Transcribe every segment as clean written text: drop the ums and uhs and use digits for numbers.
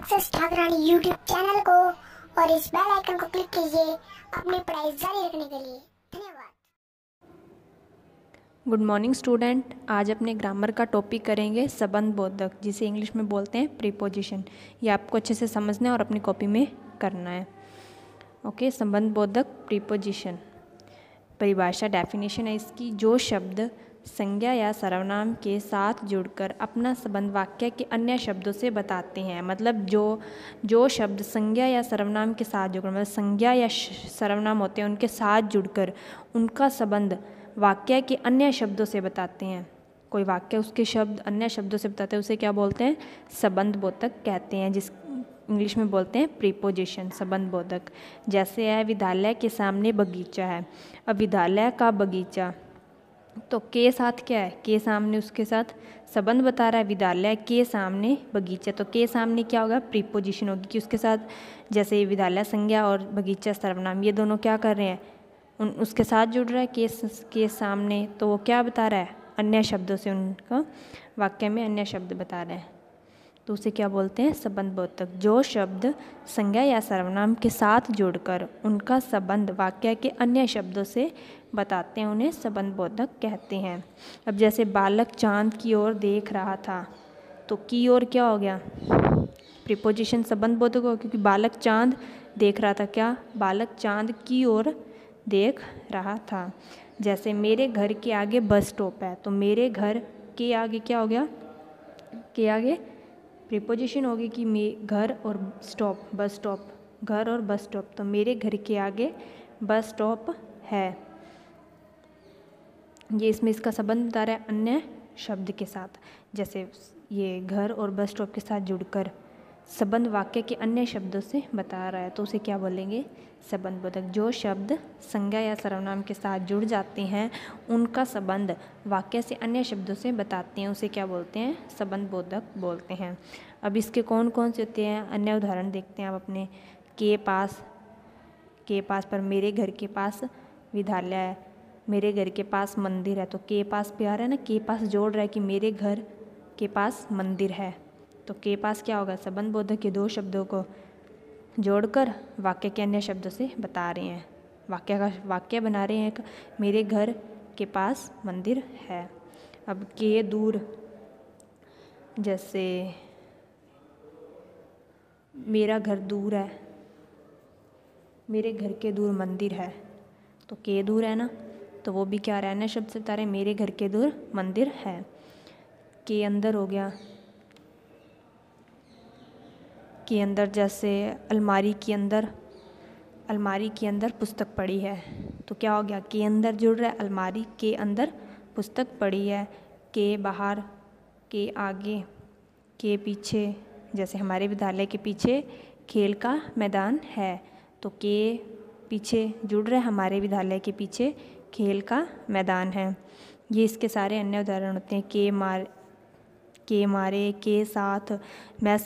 Success Thakrani YouTube channel को और इस बेल आइकन को क्लिक कीजिए अपनी पढ़ाई जारी रखने के लिए। धन्यवाद। Good morning student. आज अपने ग्रामर का टॉपिक करेंगे संबंध बोधक, जिसे इंग्लिश में बोलते हैं प्रीपोजिशन। ये आपको अच्छे से समझना है और अपनी कॉपी में करना है। ओके, संबंध बोधक प्रीपोजिशन परिभाषा डेफिनेशन है इसकी। जो शब्द संज्ञा या सर्वनाम के साथ जुड़कर अपना संबंध वाक्य के अन्य शब्दों से बताते हैं। मतलब जो शब्द संज्ञा या सर्वनाम के साथ जुड़कर, मतलब संज्ञा या सर्वनाम होते हैं उनके साथ जुड़कर उनका संबंध वाक्य के अन्य शब्दों से बताते हैं। कोई वाक्य उसके शब्द अन्य शब्दों से बताते हैं, उसे क्या बोलते हैं? संबंध बोधक कहते हैं, जिस इंग्लिश में बोलते हैं प्रीपोजिशन, संबंध बोधक। जैसे है विद्यालय के सामने बगीचा है। अब विद्यालय का बगीचा तो के साथ क्या है? के सामने उसके साथ संबंध बता रहा है। विद्यालय के सामने बगीचा, तो के सामने क्या होगा? प्रीपोजिशन होगी कि उसके साथ, जैसे विद्यालय संज्ञा और बगीचा सर्वनाम, ये दोनों क्या कर रहे हैं? उसके साथ जुड़ रहा है के सामने, तो वो क्या बता रहा है? अन्य शब्दों से उनका वाक्य में अन्य शब्द बता रहे हैं, तो उसे क्या बोलते हैं? संबंध बोधक। जो शब्द संज्ञा या सर्वनाम के साथ जुड़कर उनका संबंध वाक्य के अन्य शब्दों से बताते हैं, उन्हें संबंध बोधक कहते हैं। अब जैसे बालक चांद की ओर देख रहा था, तो की ओर क्या हो गया? प्रीपोजिशन संबंध बोधक हो, क्योंकि बालक चांद देख रहा था। क्या? बालक चांद की ओर देख रहा था। जैसे मेरे घर के आगे बस स्टॉप है, तो मेरे घर के आगे क्या हो गया? के आगे प्रीपोजिशन होगी कि घर और स्टॉप, बस स्टॉप, घर और बस स्टॉप, तो मेरे घर के आगे बस स्टॉप है। ये इसमें इसका संबंध बता रहा है अन्य शब्द के साथ। जैसे ये घर और बस स्टॉप के साथ जुड़कर संबंध वाक्य के अन्य शब्दों से बता रहा है, तो उसे क्या बोलेंगे? संबंध बोधक। जो शब्द संज्ञा या सर्वनाम के साथ जुड़ जाते हैं उनका संबंध वाक्य से अन्य शब्दों से बताते हैं, उसे क्या बोलते हैं? संबंध बोधक बोलते हैं। अब इसके कौन कौन से होते हैं? अन्य उदाहरण देखते हैं आप अपने। के पास पर मेरे घर के पास विद्यालय है, मेरे घर के पास मंदिर है, तो के पास पे आ रहा है ना, के पास जोड़ रहा है कि मेरे घर के पास मंदिर है, तो के पास क्या होगा? संबंध बोधक के दो शब्दों को जोड़कर वाक्य के अन्य शब्दों से बता रहे हैं, वाक्य बना रहे हैं एक, मेरे घर के पास मंदिर है। अब के दूर, जैसे मेरा घर दूर है, मेरे घर के दूर मंदिर है, तो के दूर है ना, तो वो भी क्या रहा है? अन्य शब्द से बता रहे हैं, मेरे घर के दूर मंदिर है। के अंदर हो गया, के अंदर जैसे अलमारी के अंदर पुस्तक पड़ी है, तो क्या हो गया? के अंदर जुड़ रहा है, अलमारी के अंदर पुस्तक पड़ी है। के बाहर, के आगे, के पीछे, जैसे हमारे विद्यालय के पीछे खेल का मैदान है, तो के पीछे जुड़ रहा है, हमारे विद्यालय के पीछे खेल का मैदान है। ये इसके सारे अन्य उदाहरण होते हैं। के मारे, के साथ, मैं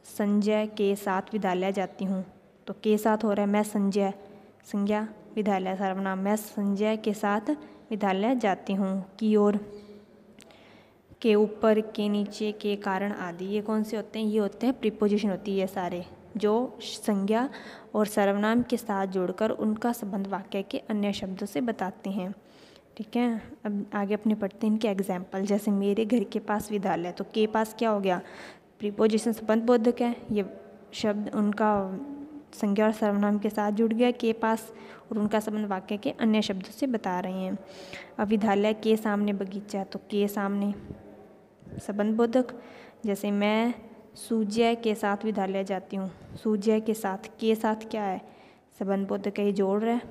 संजय के साथ विद्यालय जाती हूँ, तो के साथ हो रहा है मैं संज्ञा विद्यालय सर्वनाम, मैं संजय के साथ विद्यालय जाती हूँ। की ओर, के ऊपर, के नीचे, के कारण आदि, ये कौन से होते हैं? ये होते हैं प्रीपोजिशन होती है ये सारे, जो संज्ञा और सर्वनाम के साथ जोड़कर उनका संबंध वाक्य के अन्य शब्दों से बताते हैं। ठीक है, अब आगे अपने पढ़ते हैं इनके एग्जाम्पल। जैसे मेरे घर के पास विद्यालय, तो के पास क्या हो गया? प्रीपोजिशन संबंध बोधक है, ये शब्द उनका संज्ञा और सर्वनाम के साथ जुड़ गया के पास, और उनका संबंध वाक्य के अन्य शब्दों से बता रहे हैं। अब विद्यालय के सामने बगीचा है, तो के सामने संबंध बोधक। जैसे मैं सूजय के साथ विद्यालय जाती हूँ, सूजय के साथ क्या है? संबंध बोधक है, जोड़ रहा है,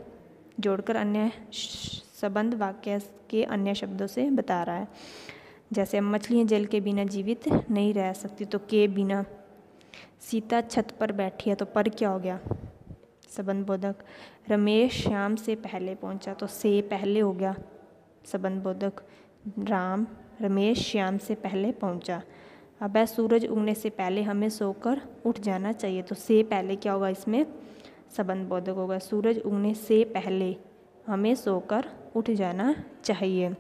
जोड़कर अन्य संबंध वाक्य के अन्य शब्दों से बता रहा है। जैसे मछलियाँ जल के बिना जीवित नहीं रह सकती, तो के बिना। सीता छत पर बैठी है, तो पर क्या हो गया? संबंध बोधक। रमेश शाम से पहले पहुंचा, तो से पहले हो गया संबंध बोधक। रमेश शाम से पहले पहुंचा। अब है सूरज उगने से पहले हमें सोकर उठ जाना चाहिए, तो से पहले क्या होगा? इसमें संबंध बोधक होगा। सूरज उगने से पहले हमें सोकर उठ जाना चाहिए।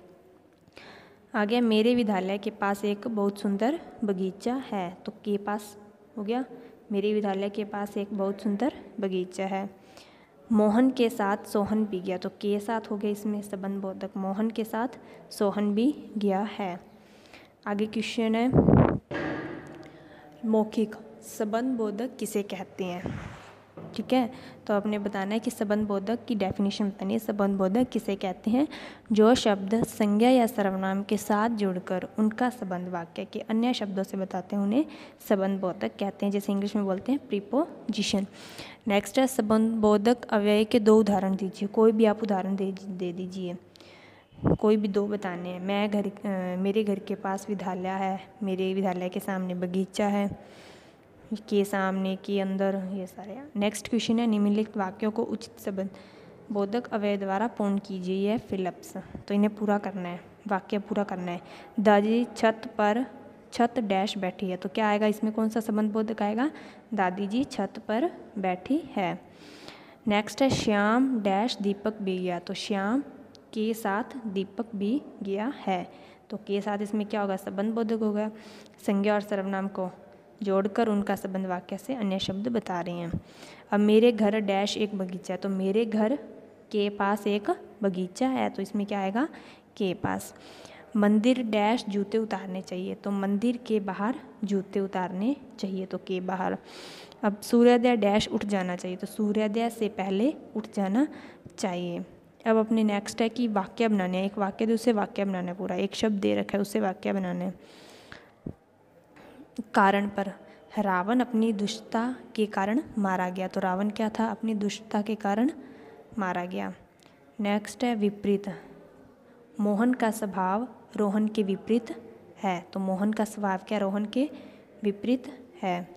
आगे मेरे विद्यालय के पास एक बहुत सुंदर बगीचा है, तो के पास हो गया। मेरे विद्यालय के पास एक बहुत सुंदर बगीचा है। मोहन के साथ सोहन भी गया, तो के साथ हो गया इसमें संबंध बोधक, मोहन के साथ सोहन भी गया है। आगे क्वेश्चन है, मौखिक संबंध बोधक किसे कहते हैं? ठीक है, तो आपने बताना है कि संबंध बोधक की डेफिनेशन बतानी है। संबंध बोधक किसे कहते हैं? जो शब्द संज्ञा या सर्वनाम के साथ जुड़कर उनका संबंध वाक्य के अन्य शब्दों से बताते हैं, उन्हें संबंध बोधक कहते हैं। जैसे इंग्लिश में बोलते हैं प्रीपोजिशन। नेक्स्ट है, संबंध बोधक अव्यय के 2 उदाहरण दीजिए। कोई भी आप उदाहरण दे दीजिए, कोई भी 2 बताने हैं। मेरे घर के पास विद्यालय है, मेरे विद्यालय के सामने बगीचा है, के सामने, के अंदर, ये सारे। नेक्स्ट क्वेश्चन है, निम्नलिखित वाक्यों को उचित संबंध बोधक अव्यय द्वारा पूर्ण कीजिए। ये फिलिप्स, तो इन्हें पूरा करना है, वाक्य पूरा करना है। दादी छत डैश बैठी है, तो क्या आएगा इसमें? कौन सा संबंध बोधक आएगा? दादी जी छत पर बैठी है। नेक्स्ट है, श्याम डैश दीपक भी गया, तो श्याम के साथ दीपक भी गया है, तो के साथ इसमें क्या होगा? संबंध बोधक होगा। संज्ञा और सर्वनाम को जोड़कर उनका संबंध वाक्य से अन्य शब्द बता रहे हैं। अब मेरे घर डैश एक बगीचा है, तो मेरे घर के पास एक बगीचा है, तो इसमें क्या आएगा? के पास। मंदिर डैश जूते उतारने चाहिए, तो मंदिर के बाहर जूते उतारने चाहिए, तो के बाहर। अब सूर्योदय डैश उठ जाना चाहिए, तो सूर्योदय से पहले उठ जाना चाहिए। अब अपने नेक्स्ट है कि वाक्य बनाने हैं। एक वाक्य दूसरे वाक्य बनाना है, पूरा एक शब्द दे रखा है उससे वाक्य बनाना है। कारण पर, रावण अपनी दुष्टता के कारण मारा गया, तो रावण क्या था? अपनी दुष्टता के कारण मारा गया। नेक्स्ट है, विपरीत। मोहन का स्वभाव रोहन के विपरीत है, तो मोहन का स्वभाव क्या? रोहन के विपरीत है।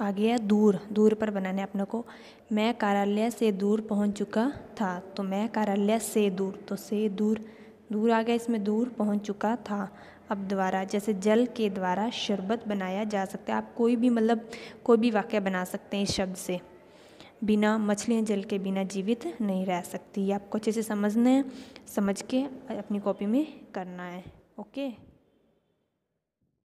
आगे है दूर पर बनाने अपने को। मैं कार्यालय से दूर पहुंच चुका था, तो मैं कार्यालय से दूर, तो से दूर आ गया इसमें, दूर पहुंच चुका था। अब द्वारा, जैसे जल के द्वारा शरबत बनाया जा सकता है। आप कोई भी कोई भी वाक्य बना सकते हैं इस शब्द से। बिना मछलियाँ जल के बिना जीवित नहीं रह सकती। आपको अच्छे से समझना है, समझ के अपनी कॉपी में करना है। ओके।